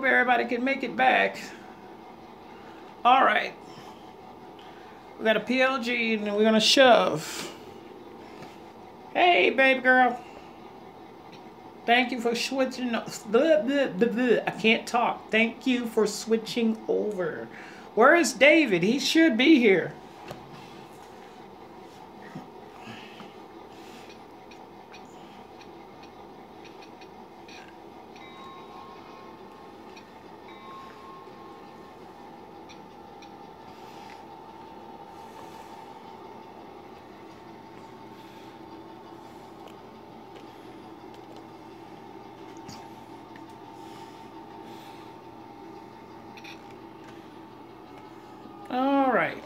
hope everybody can make it back. All right. We got a PLG and then we're gonna shove. Hey, baby girl. Thank you for switching. Blah, blah, blah, blah. I can't talk. Thank you for switching over. Where is David? He should be here. All right.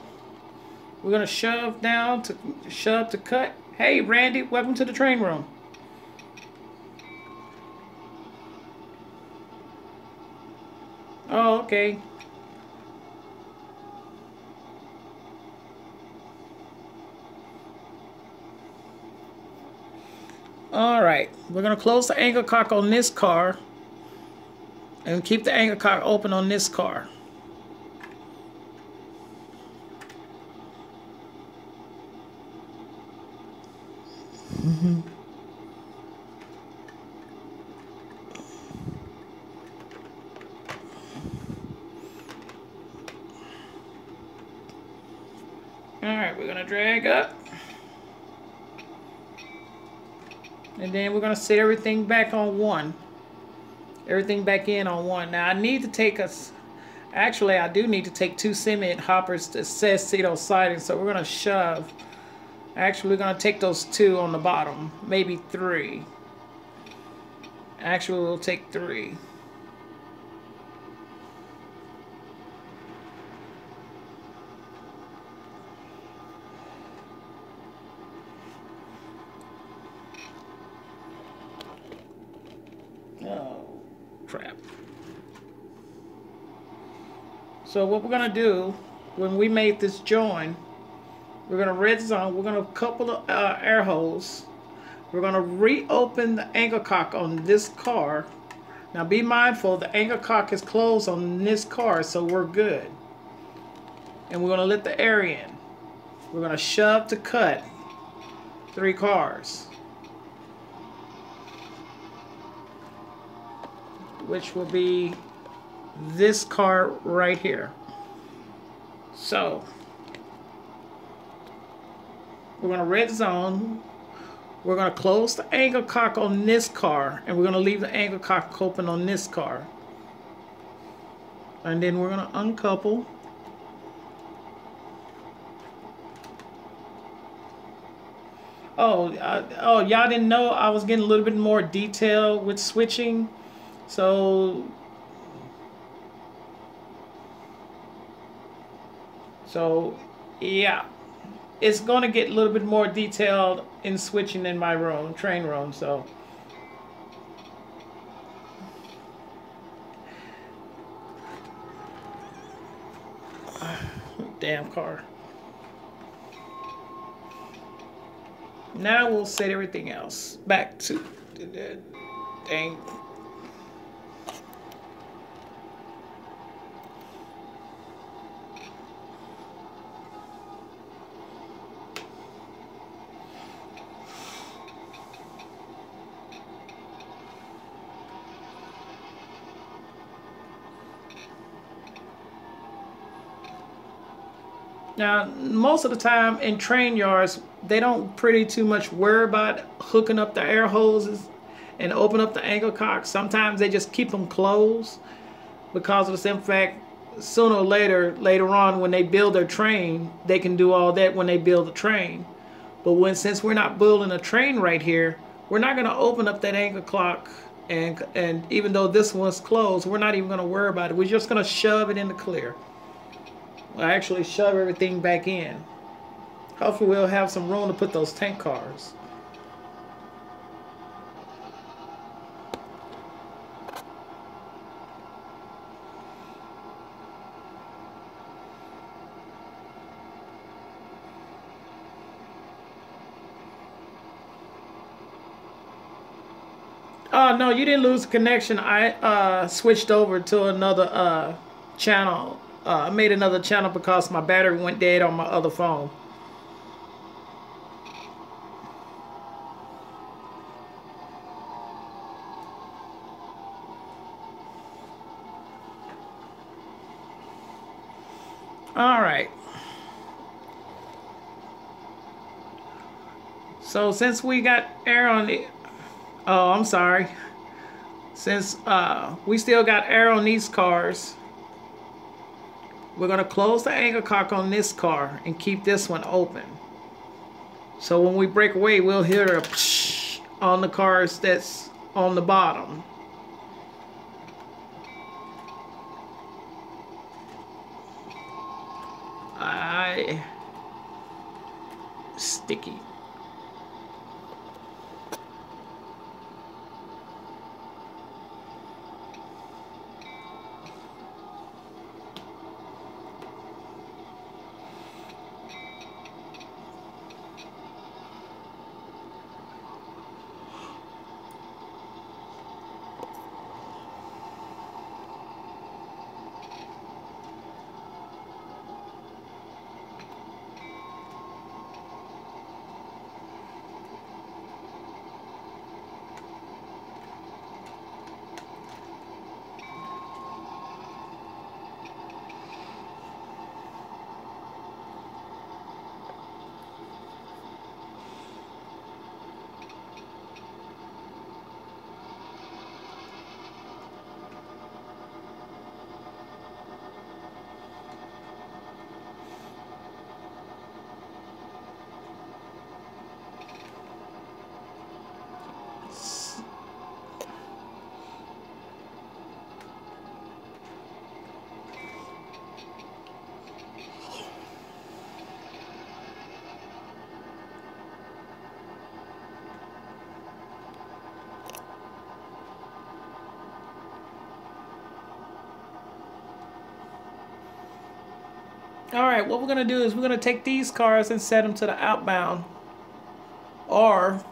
We're gonna shove down to shove to cut. Hey, Randy, welcome to the train room. Oh, okay. All right. We're gonna close the angle cock on this car and keep the angle cock open on this car. Alright, we're gonna drag up. And then we're gonna set everything back on one. Everything back in on one. Now I need to take us. Actually, I do need to take 2 cement hoppers that says Cedo siding, so we're gonna shove. Actually, we're gonna take those 2 on the bottom, maybe 3. Actually, we'll take 3. Oh, crap. So what we're gonna do when we made this join, we're gonna red zone. We're gonna couple of air holes. We're gonna reopen the angle cock on this car. Now be mindful, the angle cock is closed on this car, so we're good. And we're gonna let the air in. We're gonna shove to cut 3 cars, which will be this car right here. So we're gonna red zone. We're gonna close the angle cock on this car, and we're gonna leave the angle cock open on this car. And then we're gonna uncouple. Oh, y'all didn't know I was getting a little bit more detail with switching. So yeah, it's going to get a little bit more detailed in switching in my room, train room. So damn car. Now we'll set everything else back to the dang. Now, most of the time in train yards, they don't pretty too much worry about hooking up the air hoses and open up the angle cock. Sometimes they just keep them closed because of the simple fact, sooner or later on when they build their train, they can do all that when they build the train. But since we're not building a train right here, we're not going to open up that angle cock, and even though this one's closed, we're not even going to worry about it. We're just going to shove it in the clear. We'll actually shove everything back in. Hopefully we'll have some room to put those tank cars. Oh no, you didn't lose the connection. I switched over to another channel. I made another channel because my battery went dead on my other phone. All right. So since we got air on the, oh, I'm sorry. Since we still got air on these cars, we're gonna close the anchor cock on this car and keep this one open. So when we break away, we'll hear a psh on the cars that's on the bottom. Sticky. All right, what we're gonna do is we're gonna take these cars and set them to the outbound, or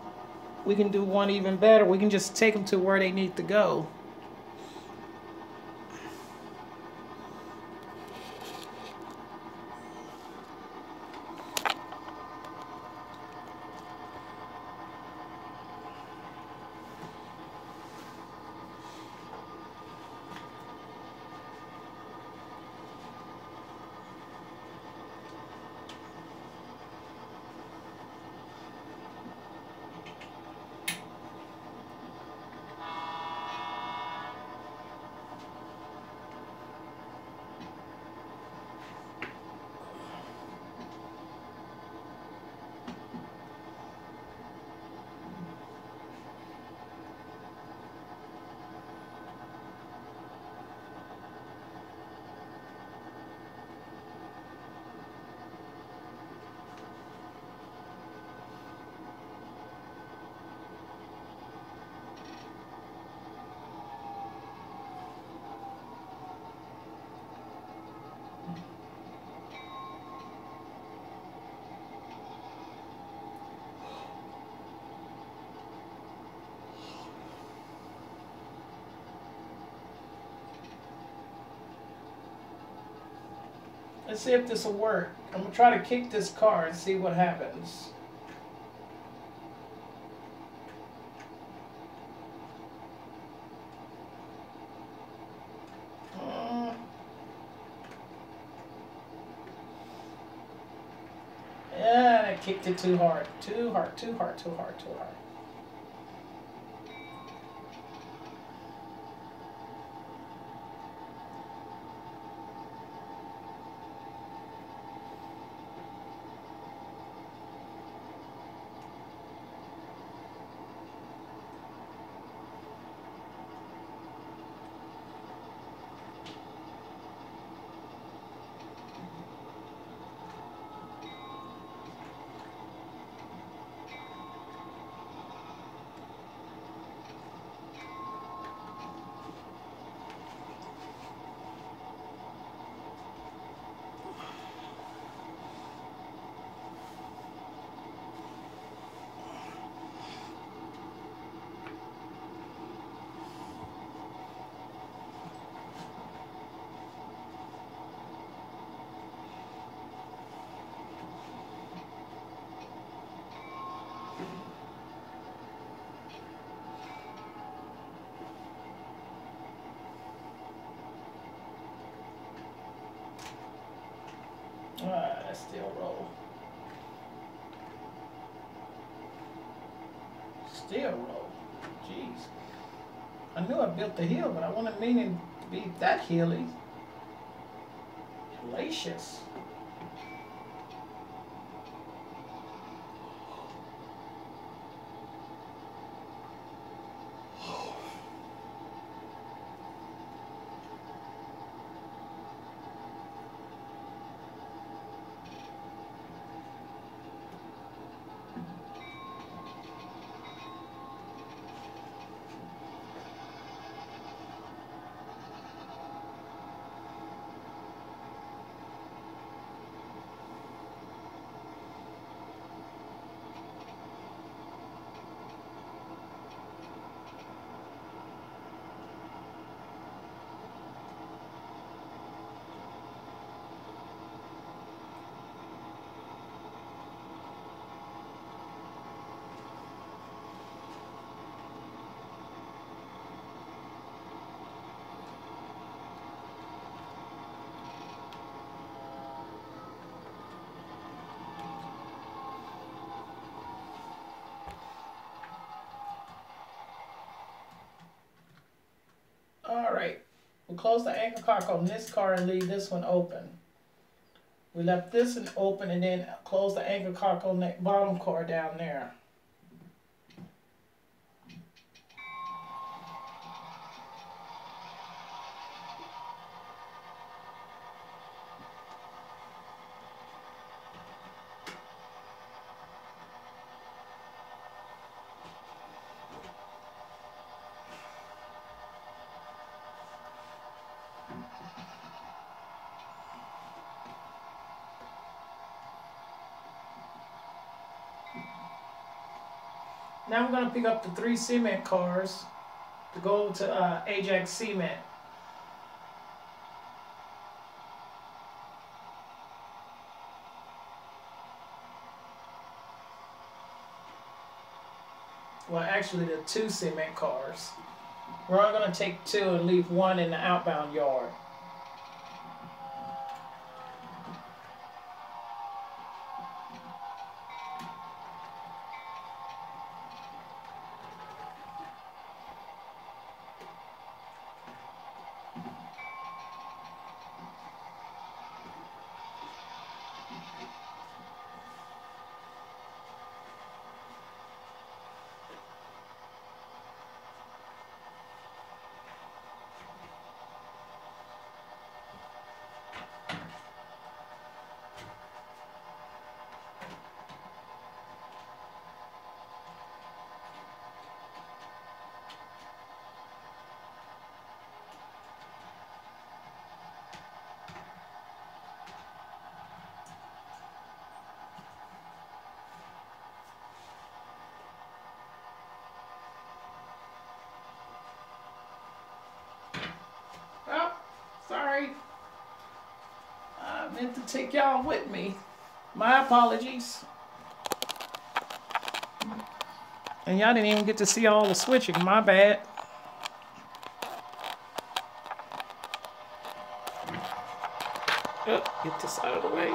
we can do one even better. We can just take them to where they need to go. Let's see if this will work. I'm gonna try to kick this car and see what happens. Yeah, I kicked it too hard. Too hard, too hard, too hard, too hard. That still roll. Still roll. Jeez. I knew I built the hill, but I wasn't meaning to be that hilly. Hellacious. Alright, we'll close the anchor cock on this car and leave this one open. We left this one open and then close the anchor cock on that bottom car down there. Now we're going to pick up the 3 cement cars to go to Ajax Cement. Well, actually the 2 cement cars. We're only going to take 2 and leave 1 in the outbound yard. Sorry. I meant to take y'all with me. My apologies. And y'all didn't even get to see all the switching. My bad. Oh, get this out of the way.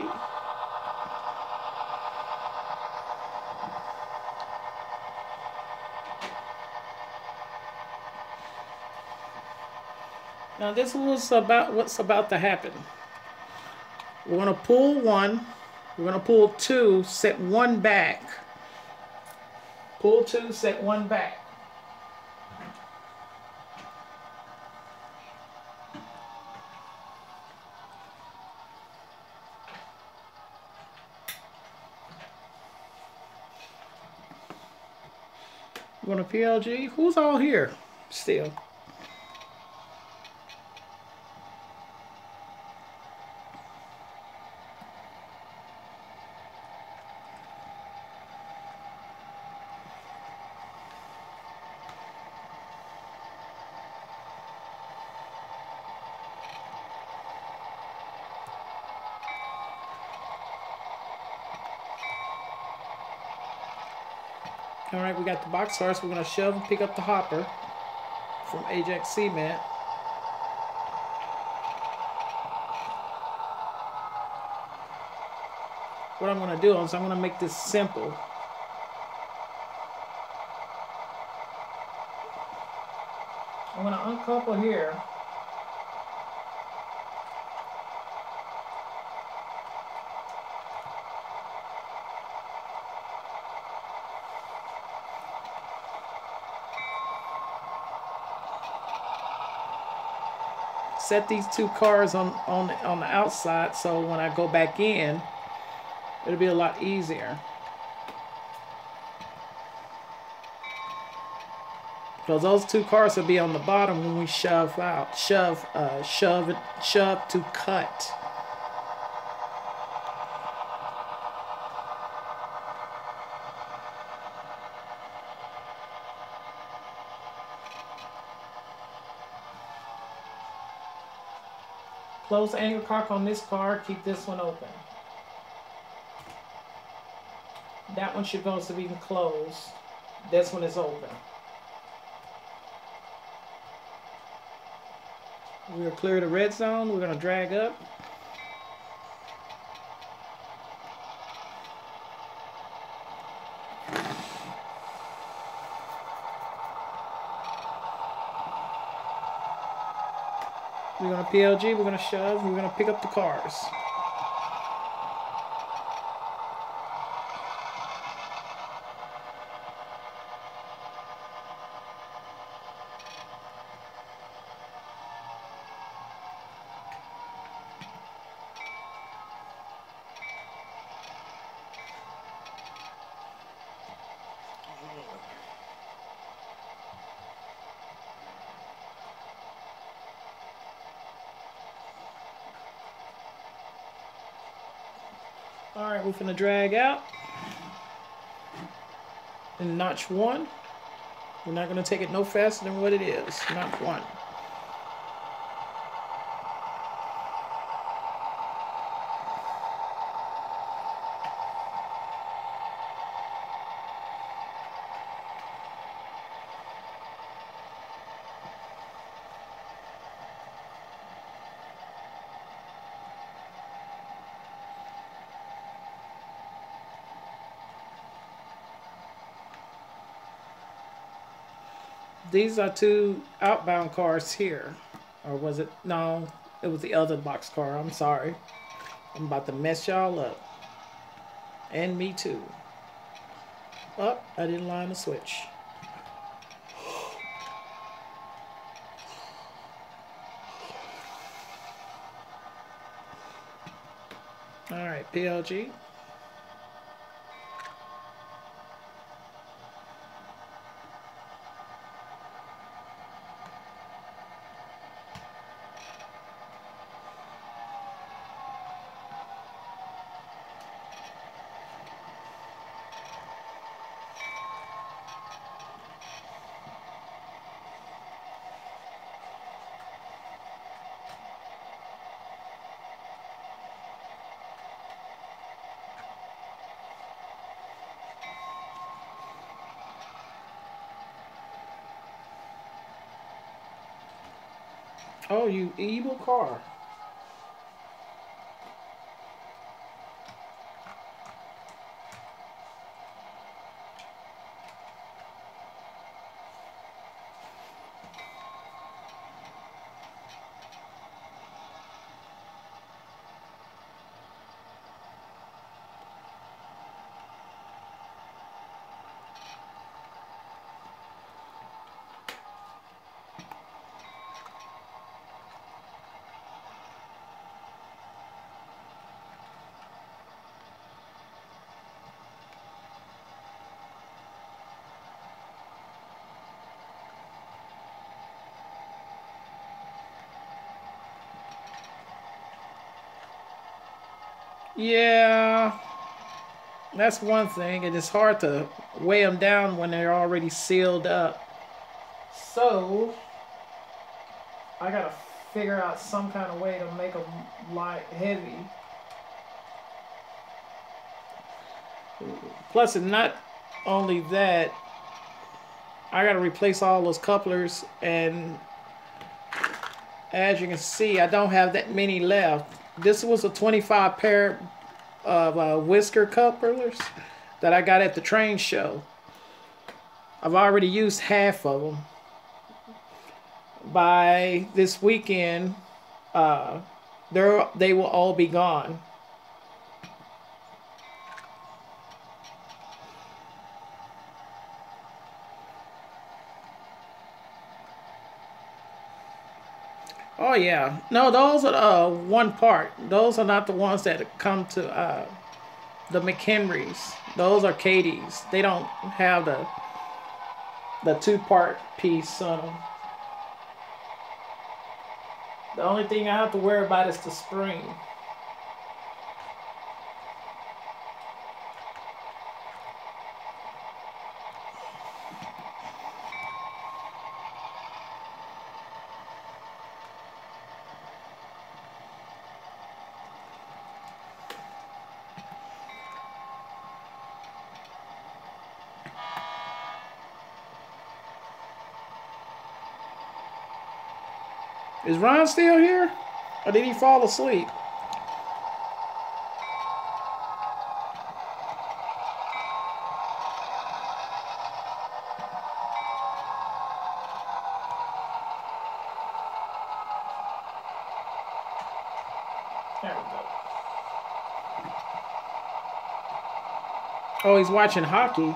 Now this was about what's about to happen. We're going to pull 1. We're going to pull 2, set 1 back. Pull 2, set 1 back. We're going to PLG. Who's all here still? Alright, we got the box cars. We're going to shove and pick up the hopper from Ajax Cement. what I'm going to do is I'm going to make this simple. I'm going to uncouple here. Set these two cars on the outside, so when I go back in, it'll be a lot easier. Because those two cars will be on the bottom when we shove out, shove to cut. Close the angle cock on this car, keep this one open. That one should go to be closed. This one is open. We'll clear the red zone. We're going to drag up. We're going to PLG, we're going to shove, we're going to pick up the cars. Alright, we're gonna drag out in notch 1. We're not gonna take it no faster than what it is. Notch 1. These are two outbound cars here. Or was it? No, it was the other box car. I'm sorry. I'm about to mess y'all up. And me too. Oh, I didn't line the switch. Alright, PLG. Oh, you evil car. Yeah, that's one thing. It is hard to weigh them down when they're already sealed up. So, I gotta figure out some kind of way to make them light, heavy. Plus, and not only that, I gotta replace all those couplers, and as you can see, I don't have that many left. This was a 25 pair of whisker couplers that I got at the train show. I've already used half of them. By this weekend, they will all be gone. Oh yeah, no, those are one part. Those are not the ones that come to the McHenrys. Those are Katie's. They don't have the two-part piece on them. The only thing I have to worry about is the spring. Is Ron still here? Or did he fall asleep? There we go. Oh, he's watching hockey.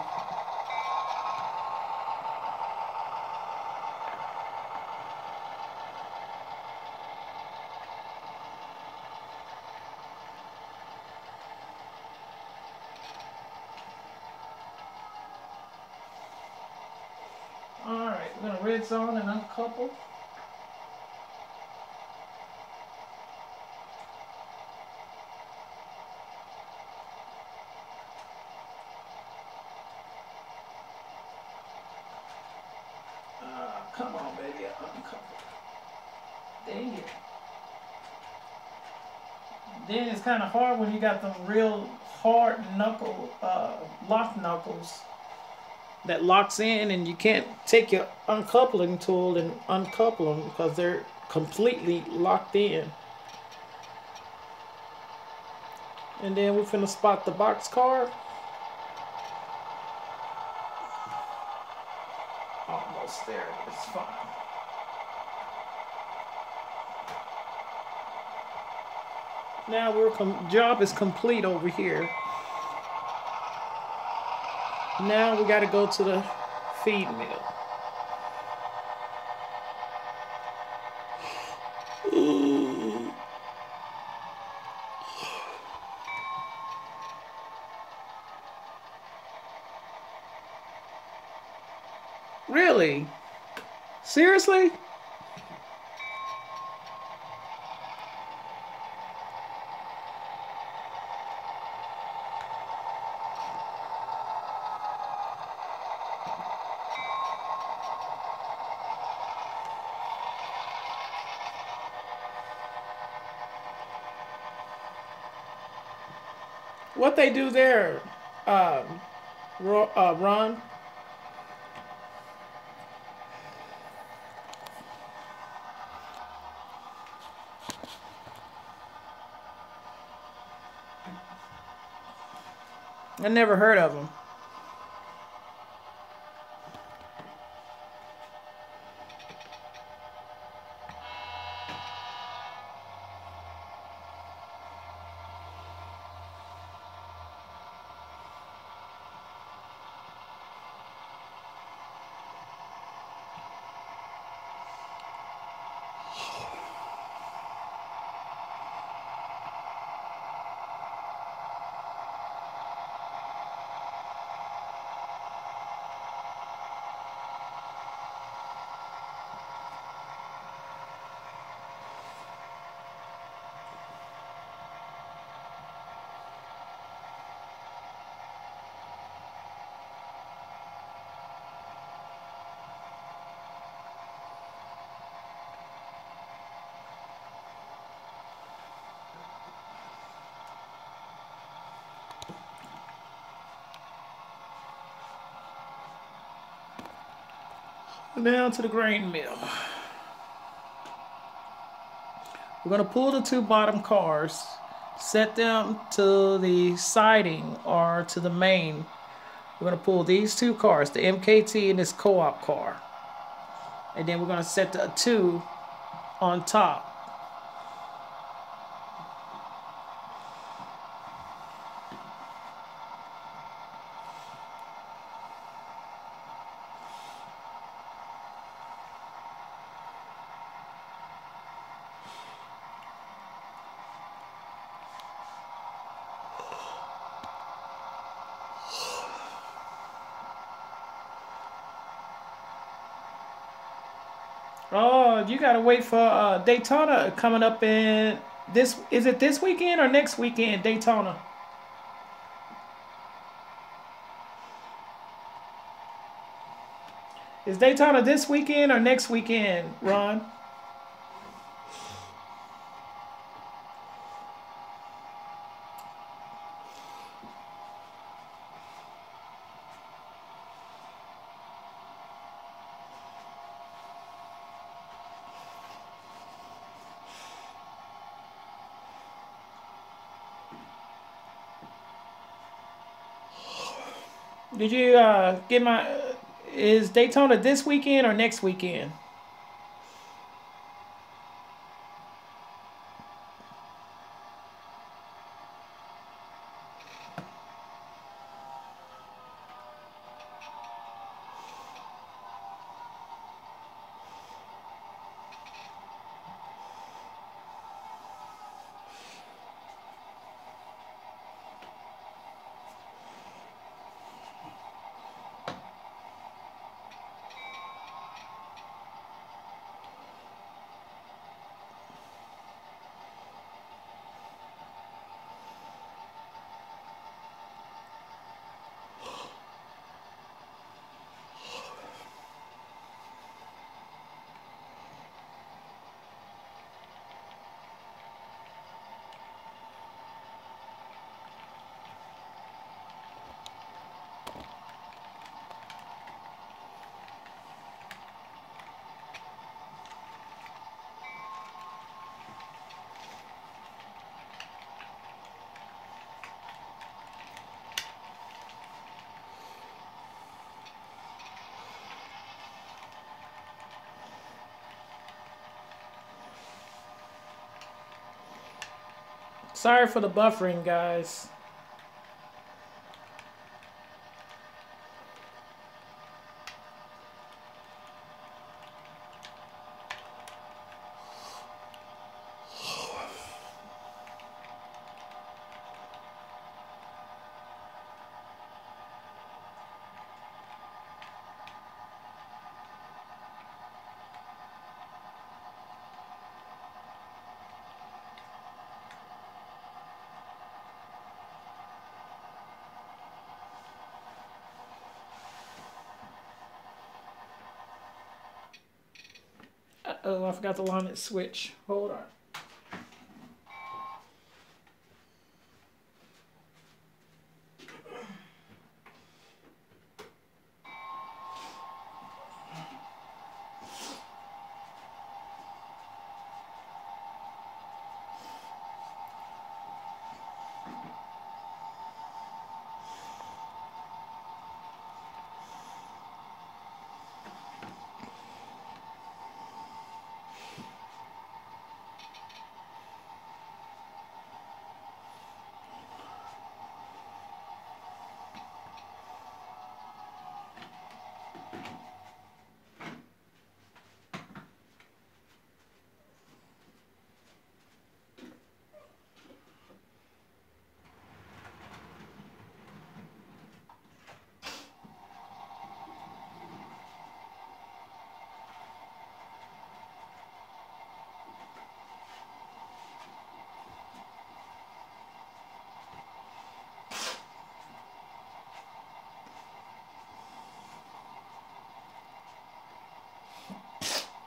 Alright, we're going to red zone and uncouple. Come on, baby, uncouple. Dang it. Then it's kind of hard when you got them real hard knuckle, lock knuckles that locks in, and you can't take your uncoupling tool and uncouple them because they're completely locked in. And then we're finna spot the box car. Almost there, it's fine. Now job is complete over here. Now we got to go to the feed mill. Ooh. Really? Seriously? What they do there, Ron? I never heard of them. Down to the grain mill. We're going to pull the two bottom cars set them to the siding or to the main. We're going to pull these two cars, the MKT and this co-op car. And then we're going to set the 2 on top. Oh, you gotta wait for Daytona coming up in this. Is it this weekend or next weekend? Daytona. Is Daytona this weekend or next weekend, Ron? Did you get my? Is Daytona this weekend or next weekend? Sorry for the buffering, guys. Uh-oh, I forgot to line that switch. Hold on.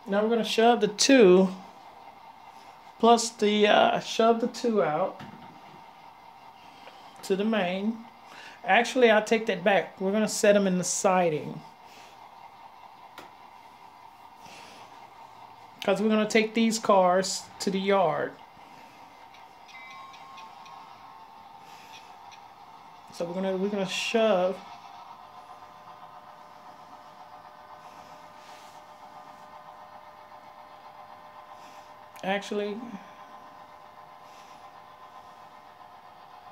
Now we're going to shove the 2 plus the shove the 2 out to the main. Actually, I'll take that back. We're going to set them in the siding. Because we're going to take these cars to the yard. So we're gonna shove. Actually,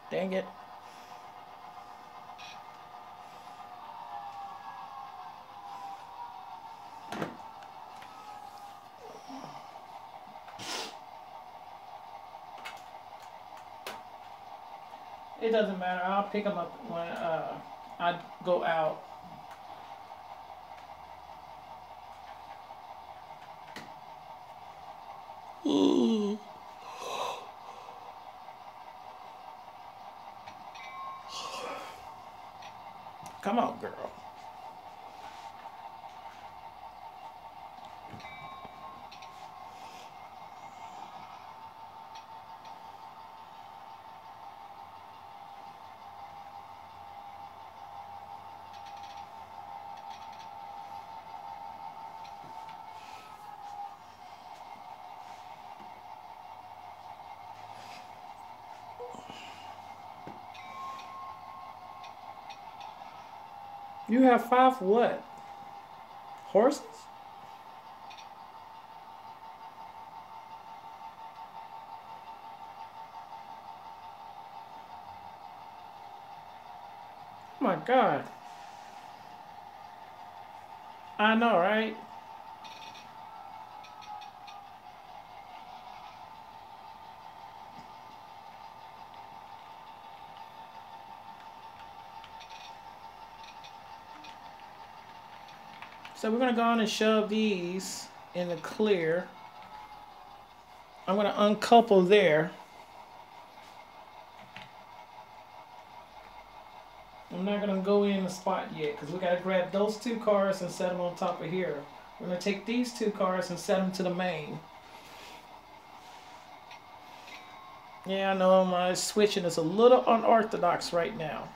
dang it. It doesn't matter. I'll pick them up when I go out. Ooh. Come on, girl. You have 5 what? Horses? Oh my God. I know, right? So we're gonna go on and shove these in the clear. I'm gonna uncouple there. I'm not gonna go in the spot yet because we gotta grab those 2 cars and set them on top of here. We're gonna take these 2 cars and set them to the main. Yeah, I know my switching is a little unorthodox right now.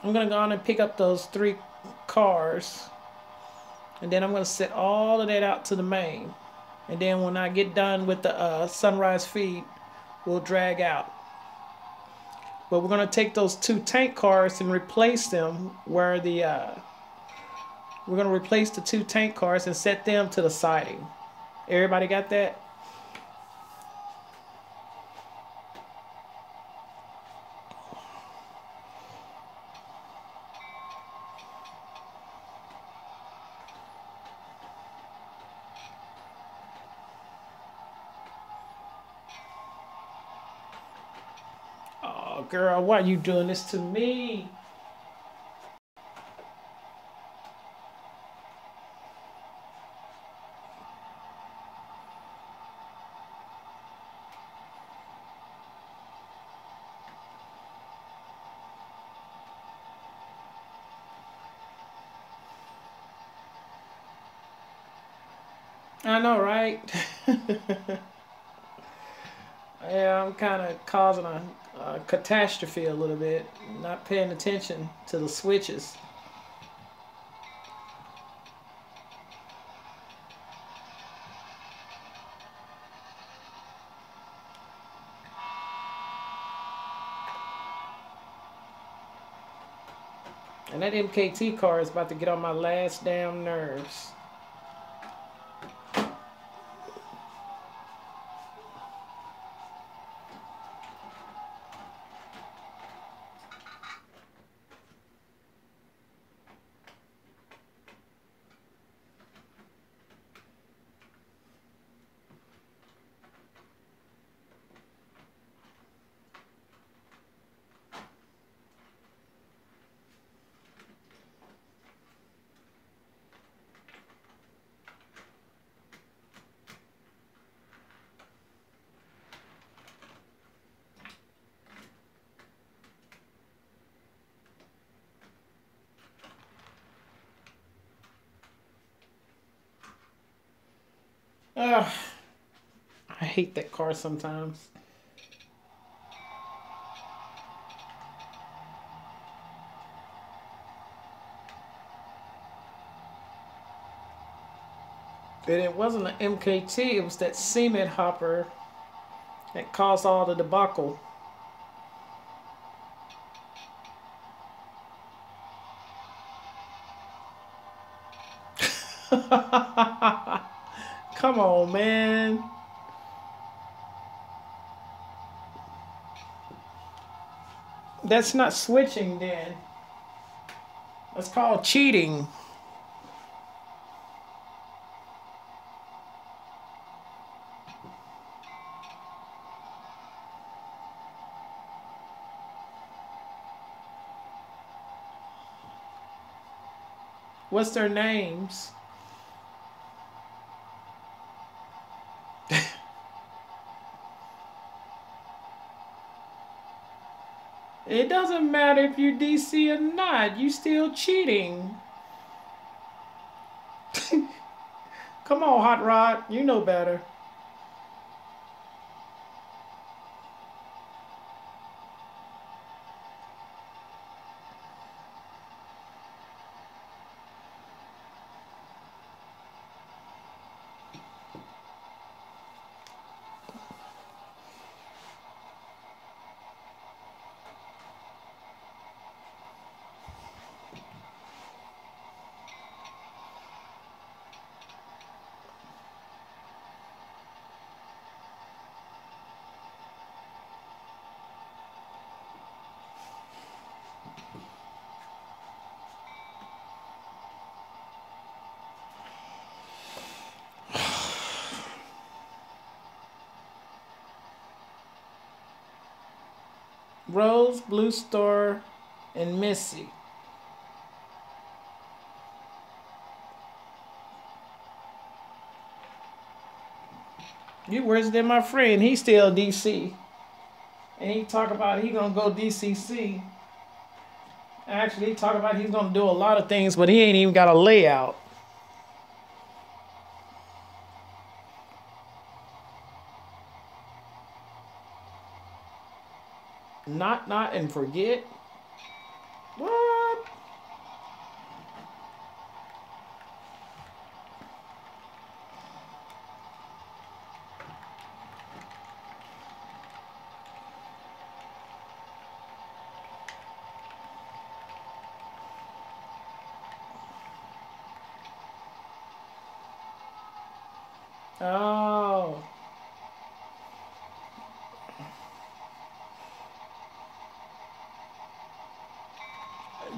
I'm gonna go on and pick up those 3 cars, and then I'm gonna set all of that out to the main. And then when I get done with the sunrise feed, we'll drag out. But we're gonna take those 2 tank cars and replace them where the we're gonna replace the 2 tank cars and set them to the siding. Everybody got that? Oh, girl, why are you doing this to me? I know, right? Yeah, I'm kind of causing a catastrophe a little bit, not paying attention to the switches. And that MKT car is about to get on my last damn nerves. Ugh, I hate that car sometimes. And it wasn't an MKT, it was that cement hopper that caused all the debacle. Come on, man. That's not switching then. That's called cheating. What's their names? It doesn't matter if you DC or not. You still cheating. Come on, Hot Rod. You know better. Rose, Blue Star, and Missy. You worse than my friend. He's still DC. And he talk about he gonna go DCC. Actually, he talk about he's gonna do a lot of things, but he ain't even got a layout. Not and forget. What? Oh.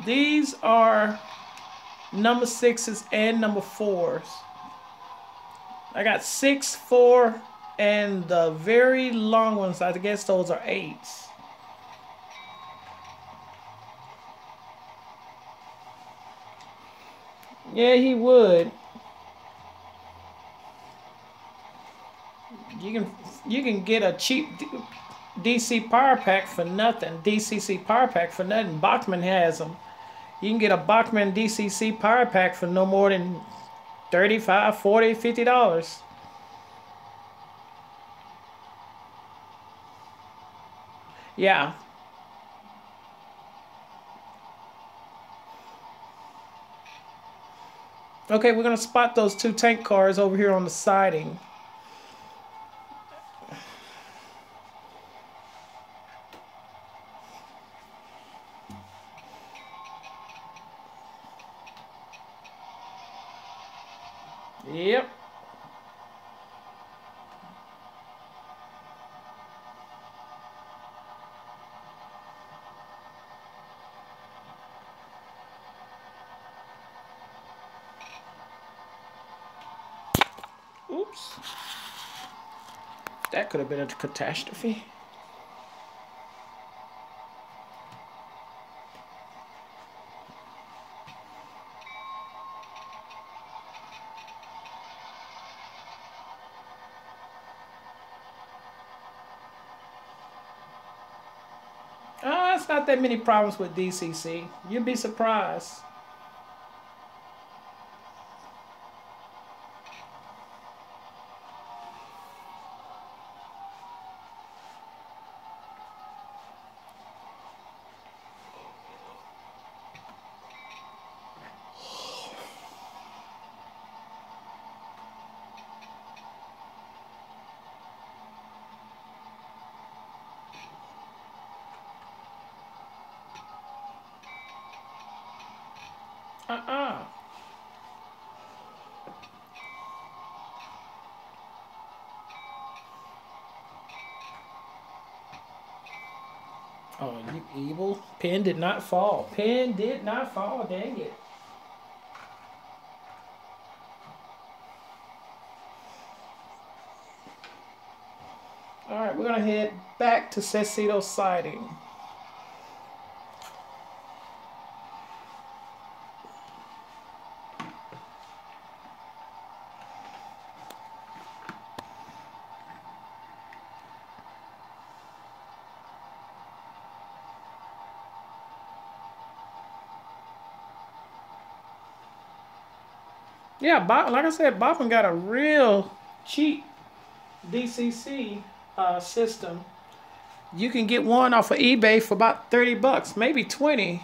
These are number sixes and number fours. I got 6, 4, and the very long ones, I guess those are 8s. Yeah, he would. You can get a cheap DC power pack for nothing. DCC power pack for nothing. Bachman has them. You can get a Bachman DCC power pack for no more than 35, 40, $50. Yeah. Okay, we're gonna spot those 2 tank cars over here on the siding. Yep. Oops. That could have been a catastrophe. It's not that many problems with DCC. You'd be surprised. Uh-uh. Oh, you evil. Pin did not fall. Pin did not fall. Dang it. All right, we're going to head back to Sausalito Siding. Yeah, like I said, Boppin got a real cheap DCC system. You can get one off of eBay for about 30 bucks, maybe 20.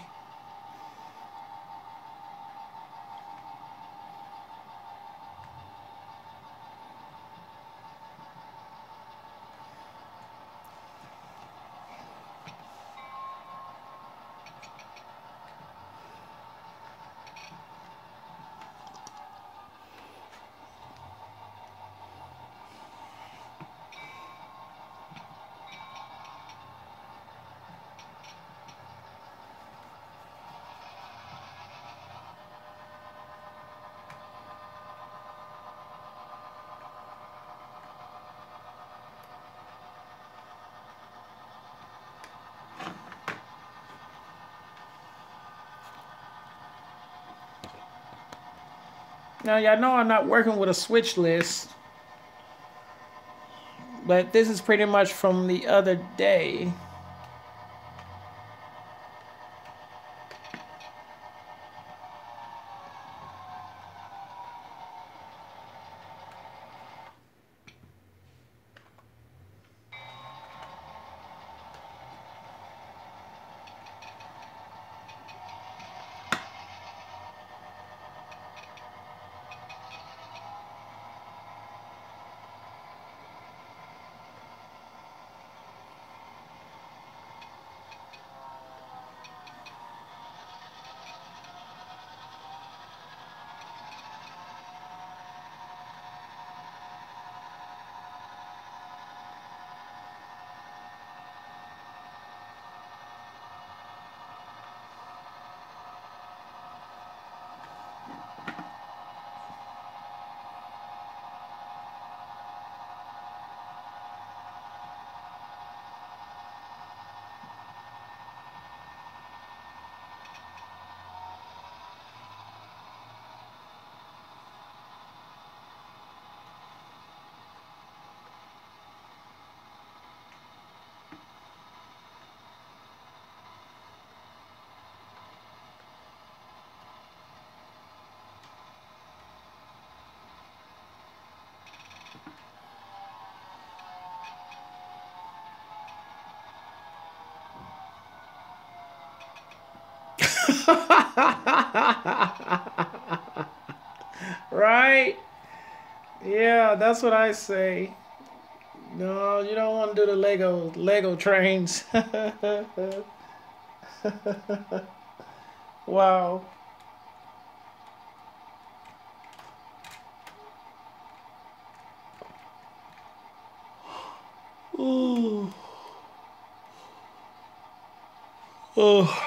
Now, y'all know I'm not working with a switch list, but this is pretty much from the other day. Right? Yeah, that's what I say. No, you don't want to do the Lego trains. Wow. Ooh. Oh.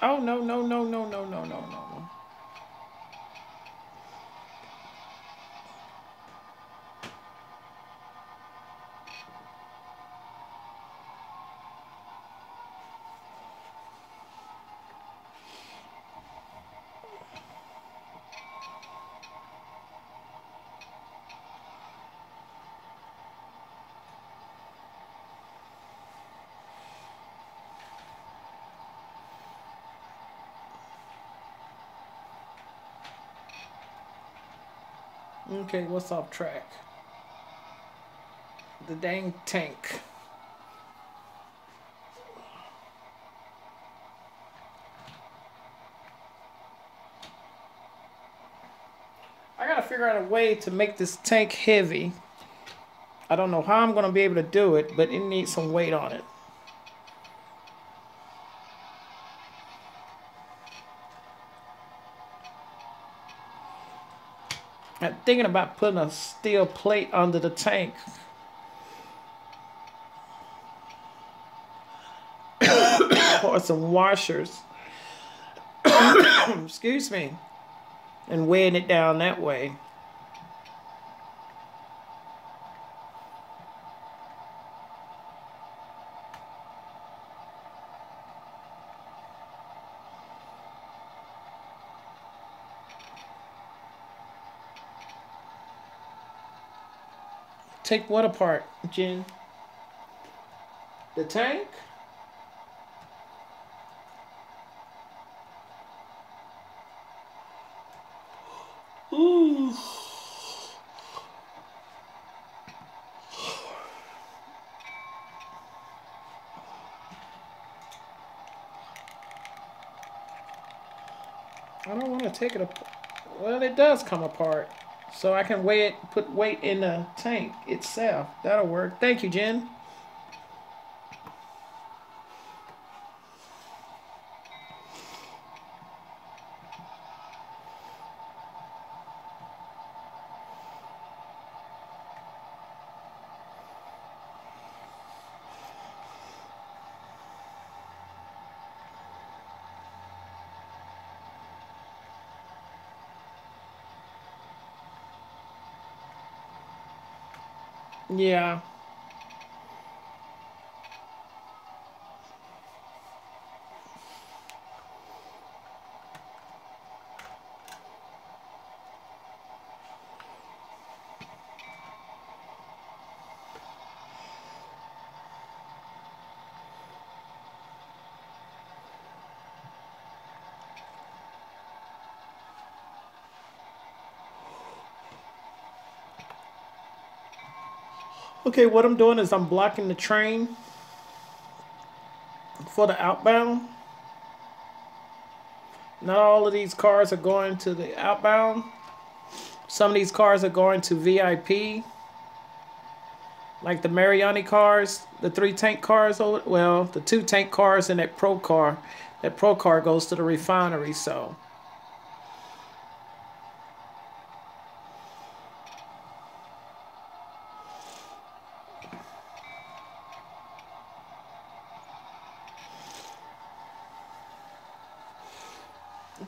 Oh no no no no no no no no. Okay, what's off track? The dang tank. I gotta figure out a way to make this tank heavy. I don't know how I'm gonna be able to do it, but it needs some weight on it. I'm thinking about putting a steel plate under the tank. Or some washers. Excuse me. And weighing it down that way. Take what apart, Jen? The tank? Ooh. I don't want to take it apart. Well, it does come apart. So I can weigh it, put weight in the tank itself. That'll work. Thank you, Jen. Yeah. Okay, what I'm doing is I'm blocking the train for the outbound. Not all of these cars are going to the outbound. Some of these cars are going to VIP. Like the Mariani cars, the 3 tank cars, well, the 2 tank cars and that pro car. That pro car goes to the refinery, so.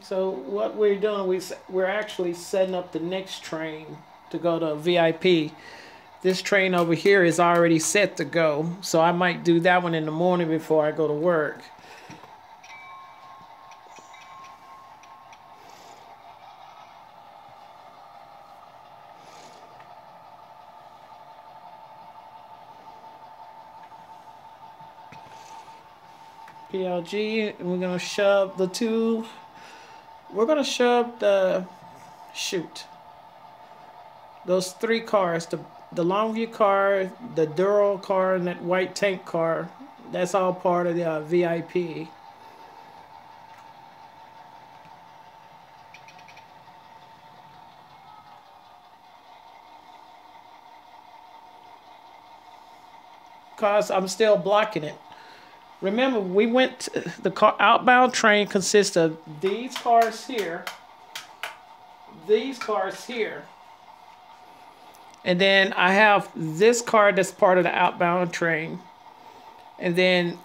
So what we're doing, we're actually setting up the next train to go to VIP. This train over here is already set to go, so I might do that one in the morning before I go to work. PLG, and we're gonna shove the 2. We're gonna shove those 3 cars, the Longview car, the Duro car, and that white tank car. That's all part of the VIP. Because I'm still blocking it. Remember, we went, the outbound train consists of these cars here, and then I have this car that's part of the outbound train, and then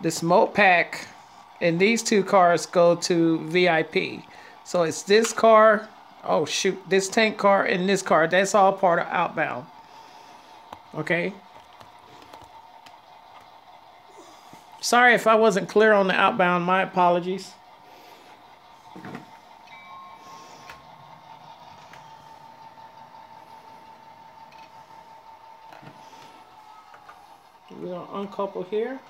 this Mopac, and these 2 cars go to VIP. So it's this car, oh shoot, this tank car and this car, that's all part of outbound. Okay. Sorry if I wasn't clear on the outbound. My apologies. We're going to uncouple here.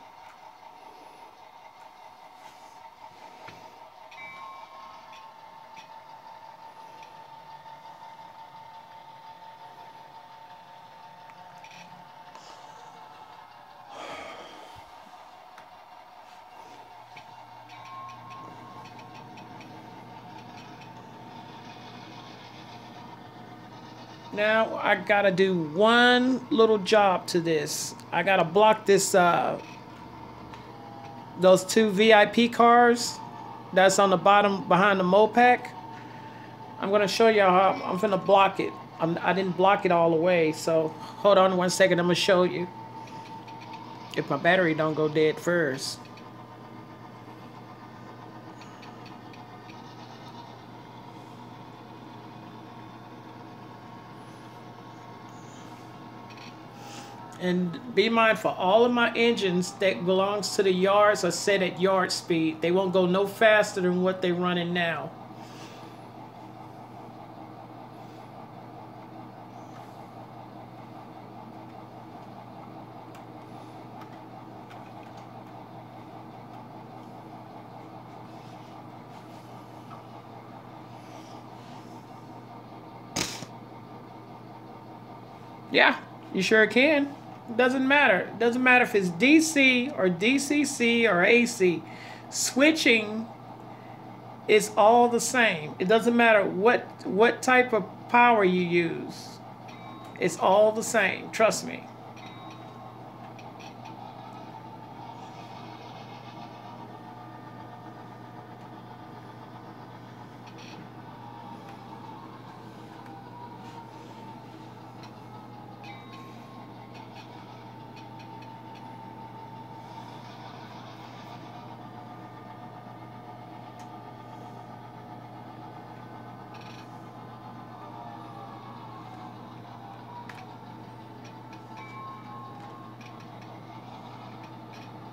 Now I gotta do one little job to this. I gotta block this those 2 VIP cars that's on the bottom behind the Mopac. I'm gonna show y'all how I'm gonna block it. I didn't block it all the way, so hold on 1 second. I'm gonna show you if my battery don't go dead first. And be mindful, all of my engines that belongs to the yards are set at yard speed. They won't go no faster than what they're running now. Yeah, you sure can. Doesn't matter. Doesn't matter if it's DC or DCC or AC. Switching is all the same. It doesn't matter what type of power you use. It's all the same. Trust me.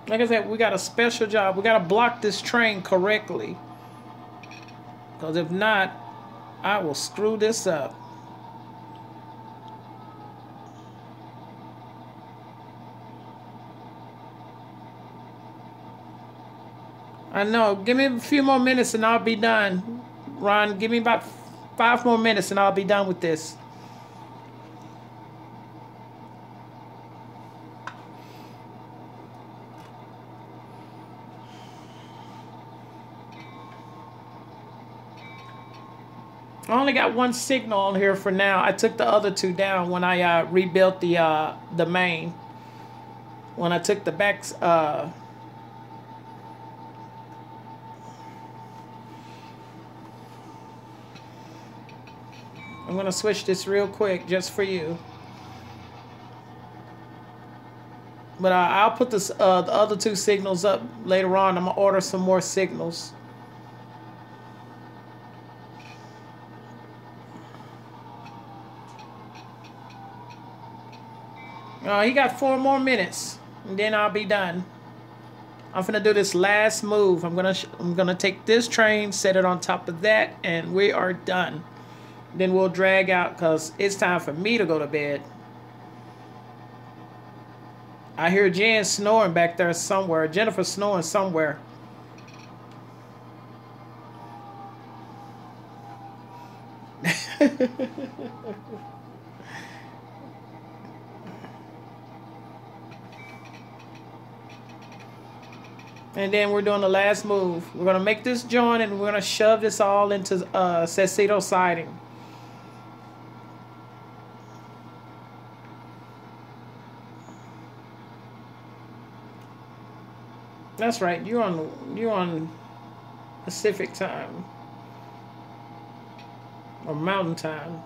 Like I said, we got a special job. We got to block this train correctly. Because if not, I will screw this up. I know. Give me a few more minutes and I'll be done. Ron, give me about 5 more minutes and I'll be done with this. I only got 1 signal on here for now. I took the other 2 down when I rebuilt the main. When I took the backs. I'm gonna switch this real quick just for you. But I'll put this the other 2 signals up later on. I'm gonna order some more signals. He got 4 more minutes, and then I'll be done. I'm gonna do this last move. I'm gonna take this train, set it on top of that, and we are done. Then we'll drag out because it's time for me to go to bed. I hear Jen snoring back there somewhere. Jennifer snoring somewhere. And then we're doing the last move. We're going to make this joint and we're going to shove this all into Cecito siding. That's right. You're on Pacific time. Or Mountain time.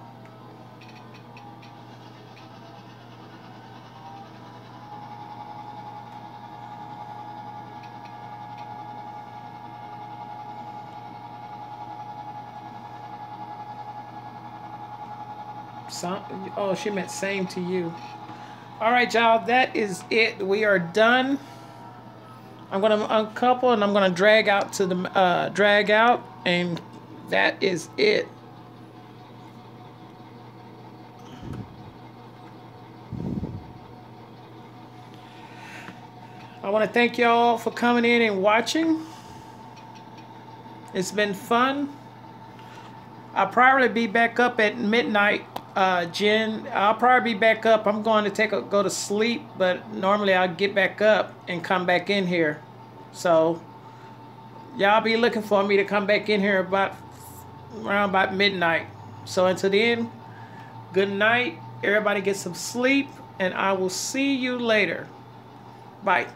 Oh, she meant same to you. All right, y'all, that is it. We are done. I'm gonna uncouple and I'm gonna drag out to the drag out, and that is it. I want to thank y'all for coming in and watching. It's been fun. I'll probably be back up at midnight. Jen, I'll probably be back up. I'm going to go to sleep, but normally I'll get back up and come back in here. So y'all be looking for me to come back in here around about midnight. So until then, good night. Everybody get some sleep, and I will see you later. Bye.